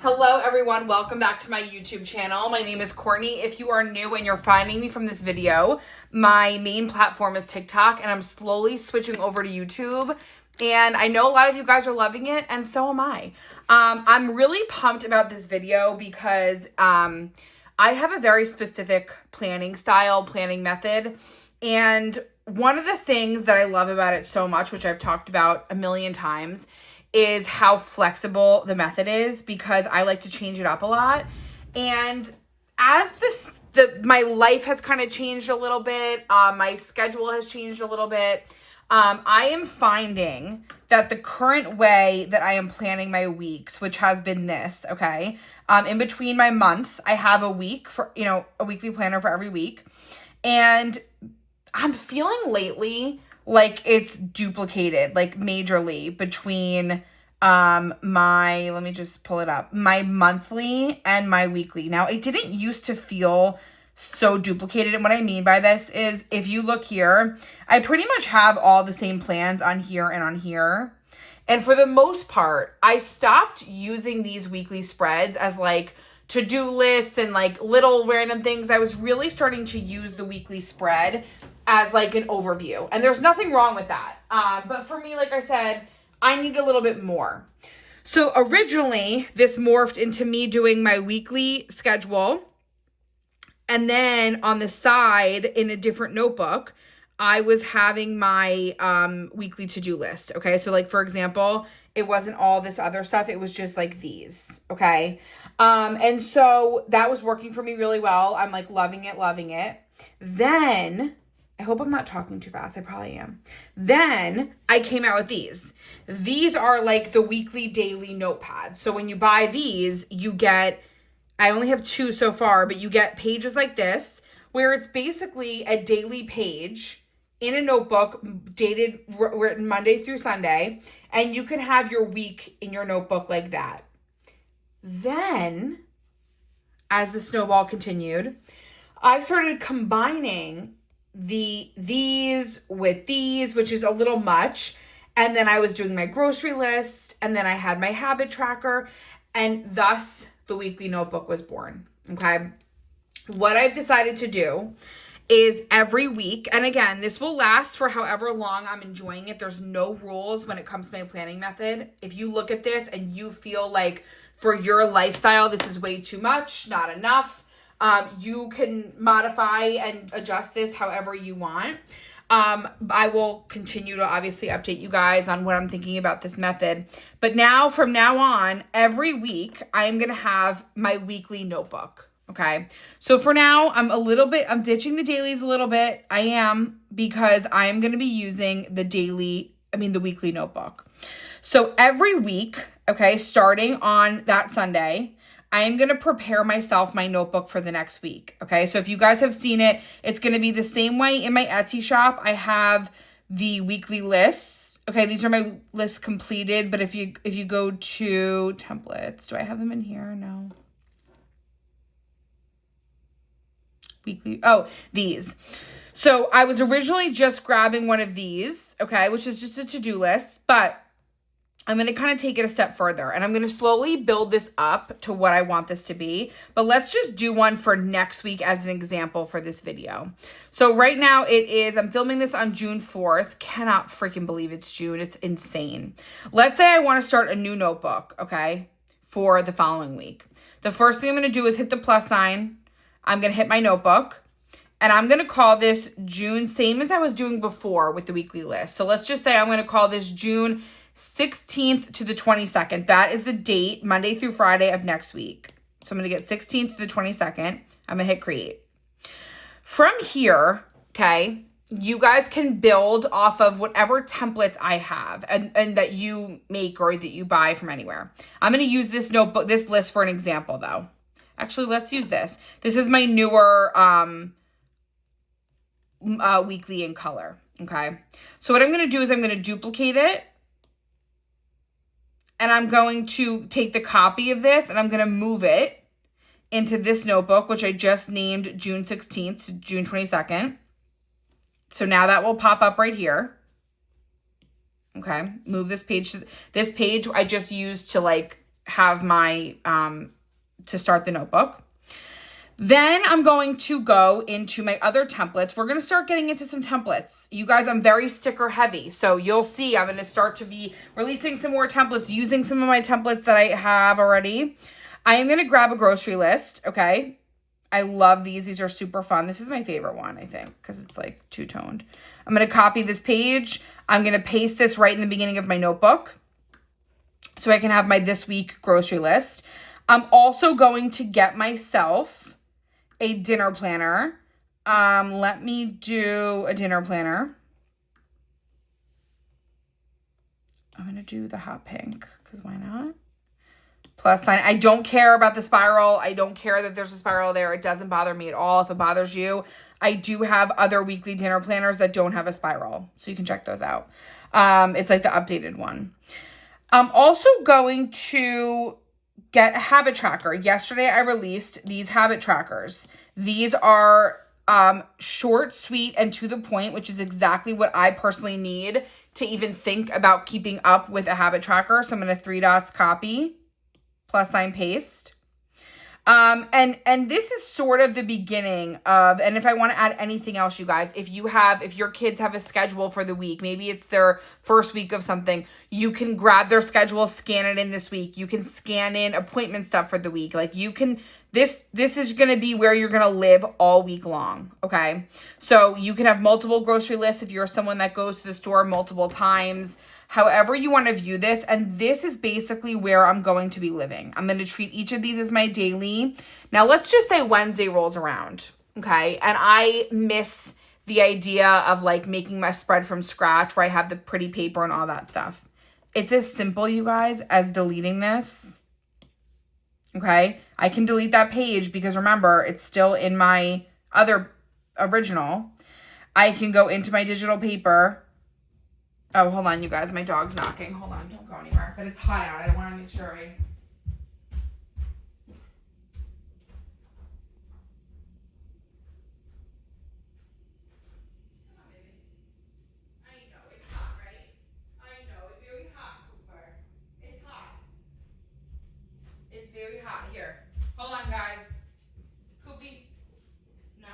Hello everyone, welcome back to my YouTube channel. My name is Courtney. If you are new and you're finding me from this video, my main platform is TikTok and I'm slowly switching over to YouTube. And I know a lot of you guys are loving it and so am I. I'm really pumped about this video because I have a very specific planning style, planning method. And one of the things that I love about it so much, which I've talked about a million times, is how flexible the method is because I like to change it up a lot. And as my life has kind of changed a little bit, my schedule has changed a little bit, I am finding that the current way that I am planning my weeks, which has been this, okay, in between my months, I have a week for, a weekly planner for every week. And I'm feeling lately like it's duplicated, like majorly between let me just pull it up, my monthly and my weekly. Now, it didn't used to feel so duplicated. And what I mean by this is if you look here, I pretty much have all the same plans on here and on here. And for the most part, I stopped using these weekly spreads as like to-do lists and like little random things. I was really starting to use the weekly spread as like an overview. And there's nothing wrong with that. But for me, like I said, I need a little bit more. So originally, this morphed into me doing my weekly schedule. And then on the side, in a different notebook, I was having my weekly to-do list. Okay, so like, for example, it wasn't all this other stuff. It was just like these, okay? And so that was working for me really well. I'm like loving it. Then, I hope I'm not talking too fast. I probably am. Then I came out with these. These are like the weekly daily notepads. So when you buy these, you get, I only have 2 so far, but you get pages like this, where it's basically a daily page in a notebook dated, written Monday through Sunday, and you can have your week in your notebook like that. Then, as the snowball continued, I started combining these with these, which is a little much. And then I was doing my grocery list, and then I had my habit tracker, and thus the weekly notebook was born. Okay. What I've decided to do is every week, and again, this will last for however long I'm enjoying it. There's no rules when it comes to my planning method. If you look at this and you feel like for your lifestyle, this is way too much, not enough, you can modify and adjust this however you want. I will continue to obviously update you guys on what I'm thinking about this method. But now, from now on, every week, I'm going to have my weekly notebook. Okay. So for now, I'm ditching the dailies a little bit. I am, because I'm going to be using the weekly notebook. So every week, okay, starting on that Sunday, I am going to prepare myself my notebook for the next week. Okay. So if you guys have seen it, it's going to be the same way in my Etsy shop. I have the weekly lists. Okay. These are my lists completed, but if you go to templates, do I have them in here? No. Weekly. Oh, these. So I was originally just grabbing one of these, okay, which is just a to-do list, but I'm going to kind of take it a step further, and I'm going to slowly build this up to what I want this to be. But let's just do one for next week as an example for this video. So right now I'm filming this on June 4th. Cannot freaking believe it's June. It's insane. Let's say I want to start a new notebook, okay, for the following week. The first thing I'm going to do is hit the plus sign. I'm going to hit my notebook, and I'm going to call this June, same as I was doing before with the weekly list. So let's just say I'm going to call this June 16th to the 22nd. That is the date, Monday through Friday of next week. So I'm going to get 16th to the 22nd. I'm going to hit create. From here, okay, you guys can build off of whatever templates I have and that you make or that you buy from anywhere. I'm going to use this list for an example though. Actually, let's use this. This is my newer weekly in color, okay? So what I'm going to do is I'm going to duplicate it, and I'm going to take the copy of this, and I'm going to move it into this notebook, which I just named June 16th to June 22nd. So now that will pop up right here. Okay, move this page. This page I just used to like have my, to start the notebook. Then I'm going to go into my other templates. We're going to start getting into some templates. You guys, I'm very sticker heavy. So you'll see I'm going to start to be releasing some more templates, using some of my templates that I have already. I am going to grab a grocery list, okay? I love these. These are super fun. This is my favorite one, I think, because it's like two-toned. I'm going to copy this page. I'm going to paste this right in the beginning of my notebook so I can have my this week grocery list. I'm also going to get myself a dinner planner. Let me do a dinner planner. I'm going to do the hot pink because why not? Plus sign. I don't care about the spiral. I don't care that there's a spiral there. It doesn't bother me at all. If it bothers you, I do have other weekly dinner planners that don't have a spiral. So you can check those out. It's like the updated one. I'm also going to get a habit tracker. Yesterday, I released these habit trackers. These are short, sweet, and to the point, which is exactly what I personally need to even think about keeping up with a habit tracker. So I'm going to 3 dots copy, plus sign paste. And this is sort of the beginning of, and if I want to add anything else, you guys, if your kids have a schedule for the week, maybe it's their first week of something, you can grab their schedule, scan it in this week. You can scan in appointment stuff for the week. Like you can, this is going to be where you're going to live all week long. Okay. So you can have multiple grocery lists if you're someone that goes to the store multiple times. However you want to view this, and this is basically where I'm going to be living. I'm going to treat each of these as my daily. Now, let's just say Wednesday rolls around, okay? And I miss the idea of like making my spread from scratch where I have the pretty paper and all that stuff. It's as simple, you guys, as deleting this, okay? I can delete that page because remember, it's still in my other original. I can go into my digital paper. Oh, hold on, you guys. My dog's knocking. Hold on. Don't go anywhere. But it's hot out. I want to make sure I... Come on, baby. I know. It's hot, right? I know. It's very hot, Cooper. It's hot. It's very hot. Here. Hold on, guys. Coopy. No?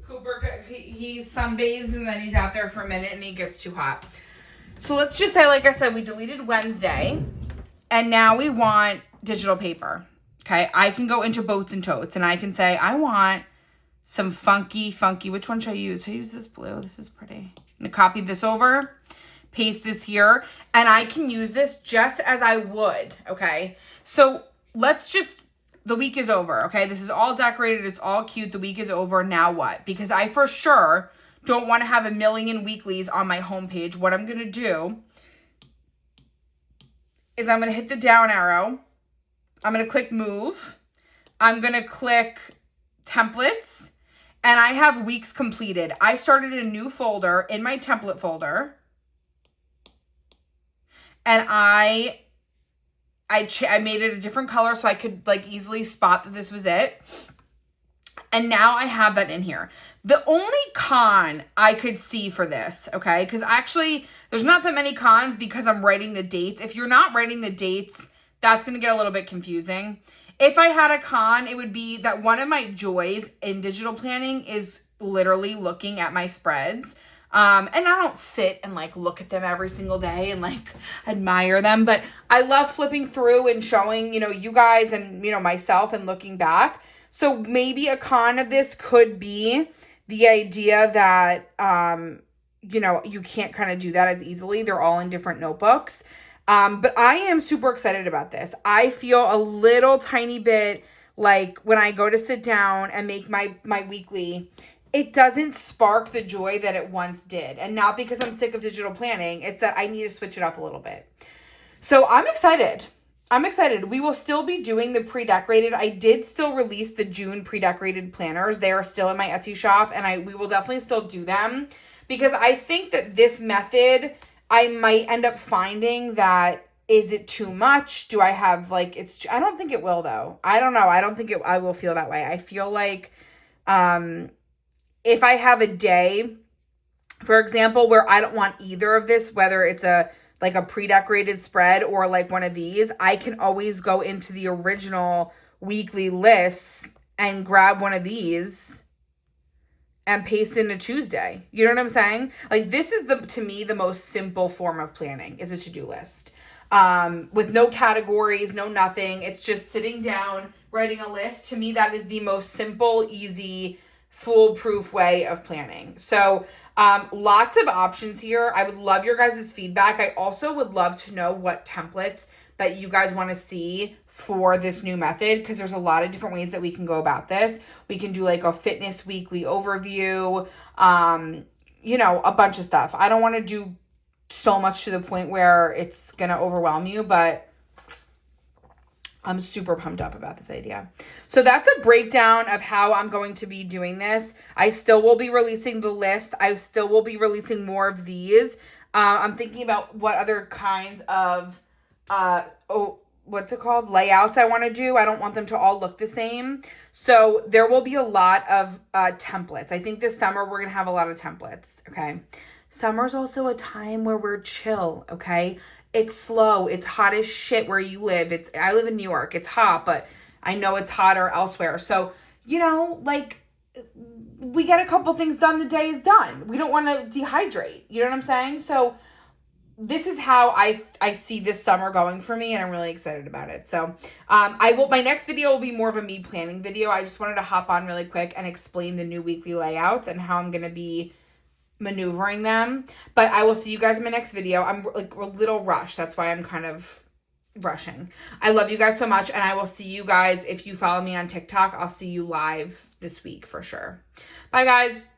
Cooper, he sunbathes and then he's out there for a minute and he gets too hot. So let's just say, like I said, we deleted Wednesday and now we want digital paper. Okay, I can go into Boats and Totes and I can say, I want some funky, which one should I use? Should I use this blue? This is pretty. I'm gonna copy this over, paste this here, and I can use this just as I would, okay? So let's just... The week is over, okay? This is all decorated. It's all cute. The week is over. Now what? Because I for sure don't want to have a million weeklies on my homepage. What I'm going to do is I'm going to hit the down arrow. I'm going to click move. I'm going to click templates. And I have weeks completed. I started a new folder in my template folder. And I made it a different color so I could like easily spot that this was it. And now I have that in here. The only con I could see for this, okay, because actually there's not that many cons because I'm writing the dates. If you're not writing the dates, that's going to get a little bit confusing. If I had a con, it would be that one of my joys in digital planning is literally looking at my spreads. And I don't sit and like look at them every single day and like admire them, but I love flipping through and showing, you guys and, myself and looking back. So maybe a con of this could be the idea that, you can't kind of do that as easily. They're all in different notebooks. But I am super excited about this. I feel a little tiny bit like when I go to sit down and make my weekly, it doesn't spark the joy that it once did. And not because I'm sick of digital planning. It's that I need to switch it up a little bit. So I'm excited. We will still be doing the pre-decorated. I did still release the June pre-decorated planners. They are still in my Etsy shop. And we will definitely still do them. Because I think that this method, I might end up finding that, is it too much? Do I have I don't think it will though. I don't know. I don't think I will feel that way. I feel like, if I have a day, for example, where I don't want either of this, whether it's a like a pre-decorated spread or like one of these, I can always go into the original weekly lists and grab one of these and paste into Tuesday. You know what I'm saying? Like this is to me, the most simple form of planning is a to-do list. With no categories, no nothing. It's just sitting down, writing a list. To me, that is the most simple, easy, foolproof way of planning. So lots of options here. I would love your guys' feedback. I also would love to know what templates that you guys want to see for this new method, because there's a lot of different ways that we can go about this. We can do like a fitness weekly overview, you know, a bunch of stuff. I don't want to do so much to the point where it's going to overwhelm you, but I'm super pumped up about this idea. So that's a breakdown of how I'm going to be doing this. I still will be releasing the list. I still will be releasing more of these. I'm thinking about what other kinds of, what's it called? Layouts I want to do. I don't want them to all look the same. So there will be a lot of templates. I think this summer we're going to have a lot of templates. Okay. Summer's also a time where we're chill. Okay. It's slow. It's hot as shit where you live. I live in New York. It's hot, but I know it's hotter elsewhere. So, you know, like we get a couple things done, the day is done. We don't want to dehydrate. You know what I'm saying? So this is how I see this summer going for me, and I'm really excited about it. So my next video will be more of a me planning video. I just wanted to hop on really quick and explain the new weekly layouts and how I'm going to be maneuvering them. But I will see you guys in my next video. I'm like a little rushed. That's why I'm kind of rushing. I love you guys so much, and I will see you guys. If you follow me on TikTok, I'll see you live this week for sure. Bye guys.